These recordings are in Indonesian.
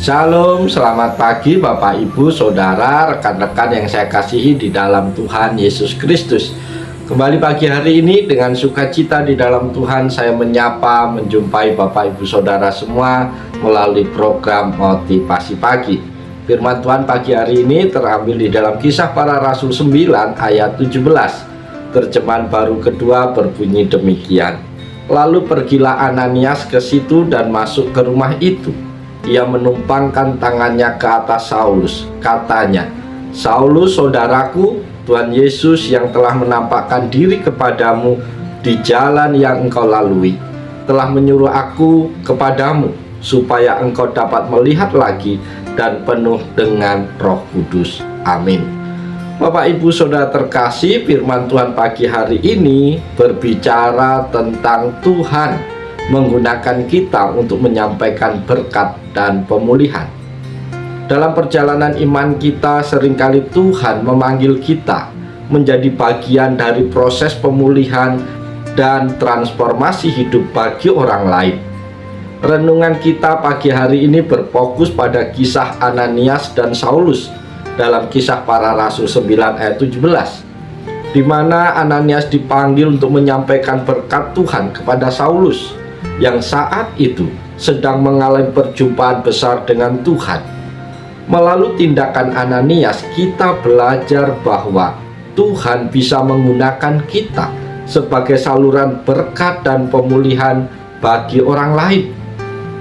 Shalom, selamat pagi Bapak Ibu, Saudara, rekan-rekan yang saya kasihi di dalam Tuhan Yesus Kristus. Kembali pagi hari ini dengan sukacita di dalam Tuhan saya menyapa, menjumpai Bapak Ibu Saudara semua melalui program Motivasi Pagi. Firman Tuhan pagi hari ini terambil di dalam Kisah Para Rasul 9 ayat 17. Terjemahan baru kedua berbunyi demikian. Lalu pergilah Ananias ke situ dan masuk ke rumah itu. Ia menumpangkan tangannya ke atas Saulus. Katanya, "Saulus, saudaraku, Tuhan Yesus yang telah menampakkan diri kepadamu di jalan yang engkau lalui, telah menyuruh aku kepadamu, supaya engkau dapat melihat lagi dan penuh dengan Roh Kudus." Amin. Bapak Ibu Saudara terkasih, firman Tuhan pagi hari ini berbicara tentang Tuhan menggunakan kita untuk menyampaikan berkat dan pemulihan. Dalam perjalanan iman kita, seringkali Tuhan memanggil kita menjadi bagian dari proses pemulihan dan transformasi hidup bagi orang lain. Renungan kita pagi hari ini berfokus pada kisah Ananias dan Saulus dalam Kisah Para Rasul 9 ayat 17, di mana Ananias dipanggil untuk menyampaikan berkat Tuhan kepada Saulus yang saat itu sedang mengalami perjumpaan besar dengan Tuhan. Melalui tindakan Ananias, kita belajar bahwa Tuhan bisa menggunakan kita sebagai saluran berkat dan pemulihan bagi orang lain,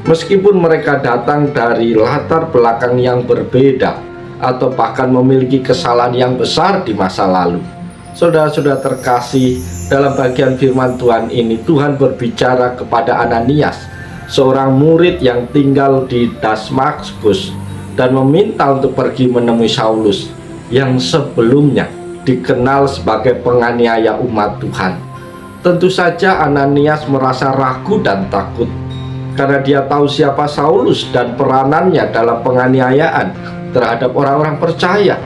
meskipun mereka datang dari latar belakang yang berbeda atau bahkan memiliki kesalahan yang besar di masa lalu. Saudara-saudara terkasih, dalam bagian firman Tuhan ini Tuhan berbicara kepada Ananias, seorang murid yang tinggal di Damaskus, dan meminta untuk pergi menemui Saulus yang sebelumnya dikenal sebagai penganiaya umat Tuhan. Tentu saja Ananias merasa ragu dan takut karena dia tahu siapa Saulus dan peranannya dalam penganiayaan terhadap orang-orang percaya.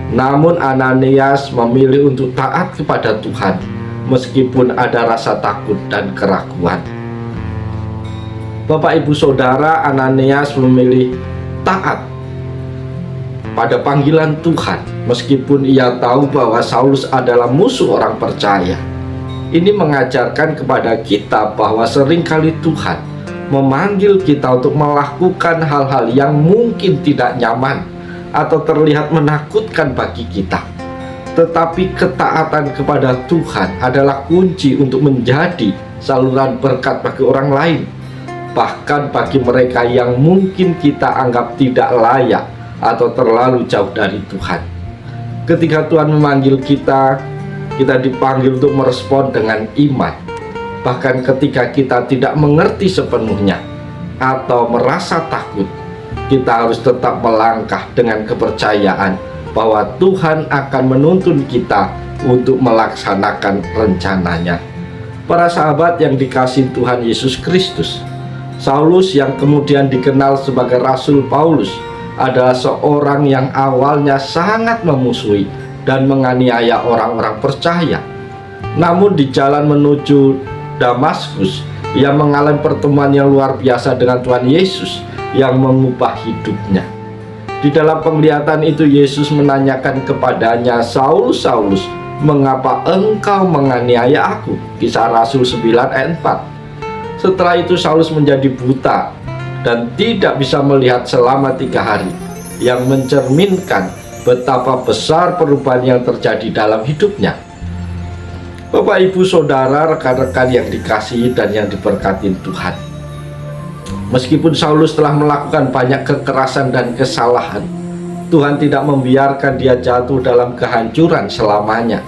Namun Ananias memilih untuk taat kepada Tuhan meskipun ada rasa takut dan keraguan. Bapak Ibu Saudara, Ananias memilih taat pada panggilan Tuhan meskipun ia tahu bahwa Saulus adalah musuh orang percaya. Ini mengajarkan kepada kita bahwa seringkali Tuhan memanggil kita untuk melakukan hal-hal yang mungkin tidak nyaman atau terlihat menakutkan bagi kita. Tetapi ketaatan kepada Tuhan adalah kunci untuk menjadi saluran berkat bagi orang lain, bahkan bagi mereka yang mungkin kita anggap tidak layak atau terlalu jauh dari Tuhan. Ketika Tuhan memanggil kita, kita dipanggil untuk merespon dengan iman. Bahkan ketika kita tidak mengerti sepenuhnya atau merasa takut, kita harus tetap melangkah dengan kepercayaan bahwa Tuhan akan menuntun kita untuk melaksanakan rencananya. Para sahabat yang dikasihi Tuhan Yesus Kristus, Saulus yang kemudian dikenal sebagai Rasul Paulus adalah seorang yang awalnya sangat memusuhi dan menganiaya orang-orang percaya. Namun di jalan menuju Damaskus, ia mengalami pertemuan yang luar biasa dengan Tuhan Yesus yang mengubah hidupnya. Di dalam penglihatan itu Yesus menanyakan kepadanya, "Saulus, Saulus, mengapa engkau menganiaya aku?" Kisah Rasul 9 ayat 4. Setelah itu Saulus menjadi buta dan tidak bisa melihat selama 3 hari, yang mencerminkan betapa besar perubahan yang terjadi dalam hidupnya. Bapak Ibu Saudara, rekan-rekan yang dikasihi dan yang diberkati Tuhan, meskipun Saulus telah melakukan banyak kekerasan dan kesalahan, Tuhan tidak membiarkan dia jatuh dalam kehancuran selamanya.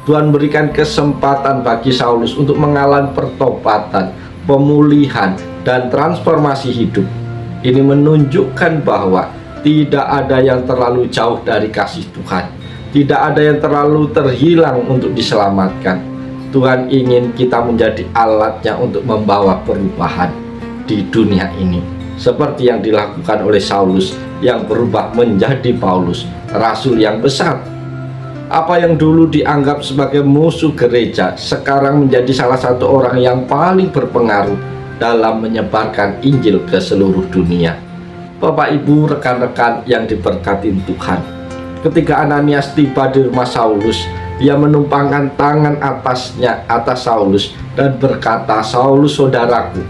Tuhan berikan kesempatan bagi Saulus untuk mengalami pertobatan, pemulihan, dan transformasi hidup. Ini menunjukkan bahwa tidak ada yang terlalu jauh dari kasih Tuhan. Tidak ada yang terlalu terhilang untuk diselamatkan. Tuhan ingin kita menjadi alatnya untuk membawa perubahan di dunia ini, seperti yang dilakukan oleh Saulus yang berubah menjadi Paulus, rasul yang besar. Apa yang dulu dianggap sebagai musuh gereja sekarang menjadi salah satu orang yang paling berpengaruh dalam menyebarkan Injil ke seluruh dunia. Bapak Ibu, rekan-rekan yang diberkati Tuhan, ketika Ananias tiba di rumah Saulus, ia menumpangkan tangan atas Saulus dan berkata, "Saulus, saudaraku,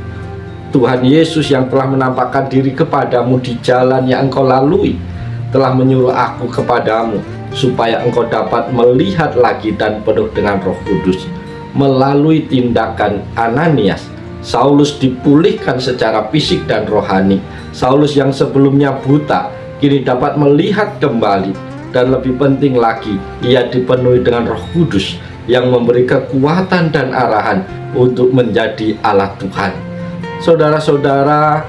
Tuhan Yesus yang telah menampakkan diri kepadamu di jalan yang engkau lalui telah menyuruh aku kepadamu supaya engkau dapat melihat lagi dan penuh dengan Roh Kudus." Melalui tindakan Ananias, Saulus dipulihkan secara fisik dan rohani. Saulus yang sebelumnya buta kini dapat melihat kembali, dan lebih penting lagi, ia dipenuhi dengan Roh Kudus yang memberi kekuatan dan arahan untuk menjadi alat Tuhan. Saudara-saudara,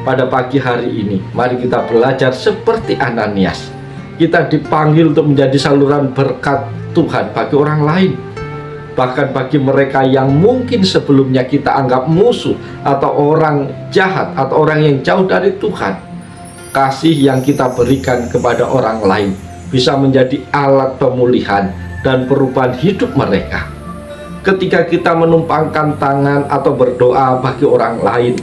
pada pagi hari ini mari kita belajar seperti Ananias. Kita dipanggil untuk menjadi saluran berkat Tuhan bagi orang lain, bahkan bagi mereka yang mungkin sebelumnya kita anggap musuh atau orang jahat atau orang yang jauh dari Tuhan. Kasih yang kita berikan kepada orang lain bisa menjadi alat pemulihan dan perubahan hidup mereka. Ketika kita menumpangkan tangan atau berdoa bagi orang lain,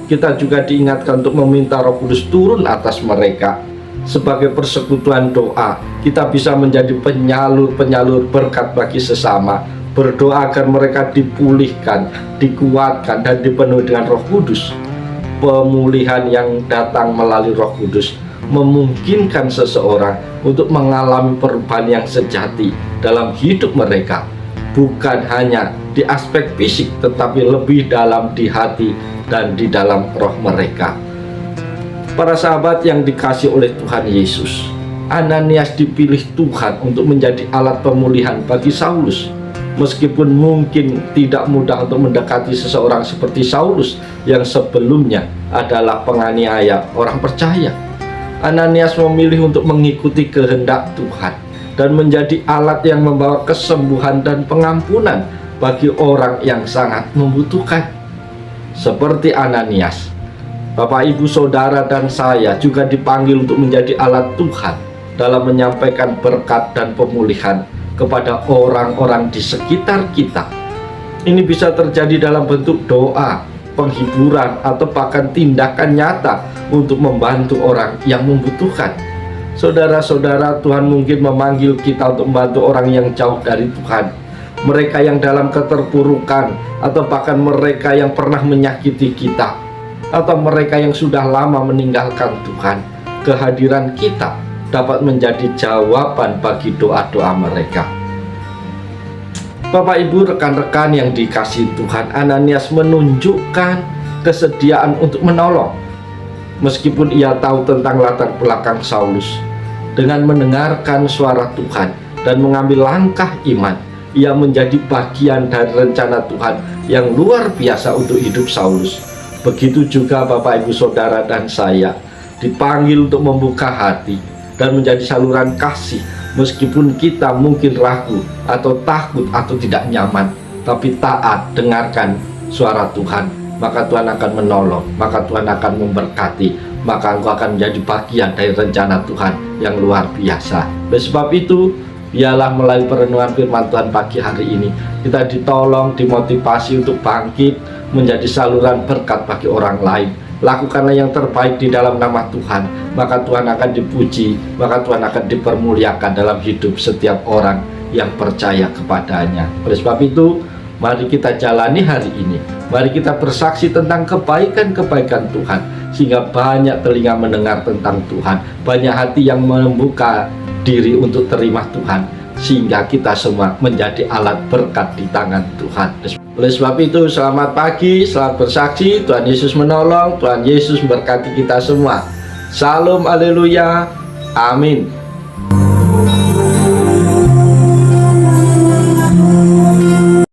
kita juga diingatkan untuk meminta Roh Kudus turun atas mereka. Sebagai persekutuan doa, kita bisa menjadi penyalur-penyalur berkat bagi sesama. Berdoa agar mereka dipulihkan, dikuatkan, dan dipenuhi dengan Roh Kudus. Pemulihan yang datang melalui Roh Kudus memungkinkan seseorang untuk mengalami perubahan yang sejati dalam hidup mereka, bukan hanya di aspek fisik, tetapi lebih dalam di hati dan di dalam roh mereka. Para sahabat yang dikasihi oleh Tuhan Yesus, Ananias dipilih Tuhan untuk menjadi alat pemulihan bagi Saulus. Meskipun mungkin tidak mudah untuk mendekati seseorang seperti Saulus yang sebelumnya adalah penganiaya orang percaya, Ananias memilih untuk mengikuti kehendak Tuhan dan menjadi alat yang membawa kesembuhan dan pengampunan bagi orang yang sangat membutuhkan. Seperti Ananias, Bapak, Ibu, Saudara, dan saya juga dipanggil untuk menjadi alat Tuhan dalam menyampaikan berkat dan pemulihan kepada orang-orang di sekitar kita. Ini bisa terjadi dalam bentuk doa, penghiburan, atau bahkan tindakan nyata untuk membantu orang yang membutuhkan. Saudara-saudara, Tuhan mungkin memanggil kita untuk membantu orang yang jauh dari Tuhan, mereka yang dalam keterpurukan, atau bahkan mereka yang pernah menyakiti kita, atau mereka yang sudah lama meninggalkan Tuhan. Kehadiran kita dapat menjadi jawaban bagi doa-doa mereka. Bapak, Ibu, rekan-rekan yang dikasihi Tuhan, Ananias menunjukkan kesediaan untuk menolong. Meskipun ia tahu tentang latar belakang Saulus, dengan mendengarkan suara Tuhan dan mengambil langkah iman, ia menjadi bagian dari rencana Tuhan yang luar biasa untuk hidup Saulus. Begitu juga Bapak, Ibu, Saudara, dan saya dipanggil untuk membuka hati dan menjadi saluran kasih. Meskipun kita mungkin ragu atau takut atau tidak nyaman, tapi taat dengarkan suara Tuhan, maka Tuhan akan menolong, maka Tuhan akan memberkati, maka engkau akan menjadi bagian dari rencana Tuhan yang luar biasa. Oleh sebab itu, biarlah melalui perenungan firman Tuhan pagi hari ini, kita ditolong, dimotivasi untuk bangkit menjadi saluran berkat bagi orang lain. Lakukanlah yang terbaik di dalam nama Tuhan, maka Tuhan akan dipuji, maka Tuhan akan dipermuliakan dalam hidup setiap orang yang percaya kepadanya. Oleh sebab itu, mari kita jalani hari ini. Mari kita bersaksi tentang kebaikan-kebaikan Tuhan, sehingga banyak telinga mendengar tentang Tuhan, banyak hati yang membuka diri untuk terima Tuhan, sehingga kita semua menjadi alat berkat di tangan Tuhan. Oleh sebab itu, selamat pagi, selamat bersaksi. Tuhan Yesus menolong, Tuhan Yesus memberkati kita semua. Salam, haleluya, amin.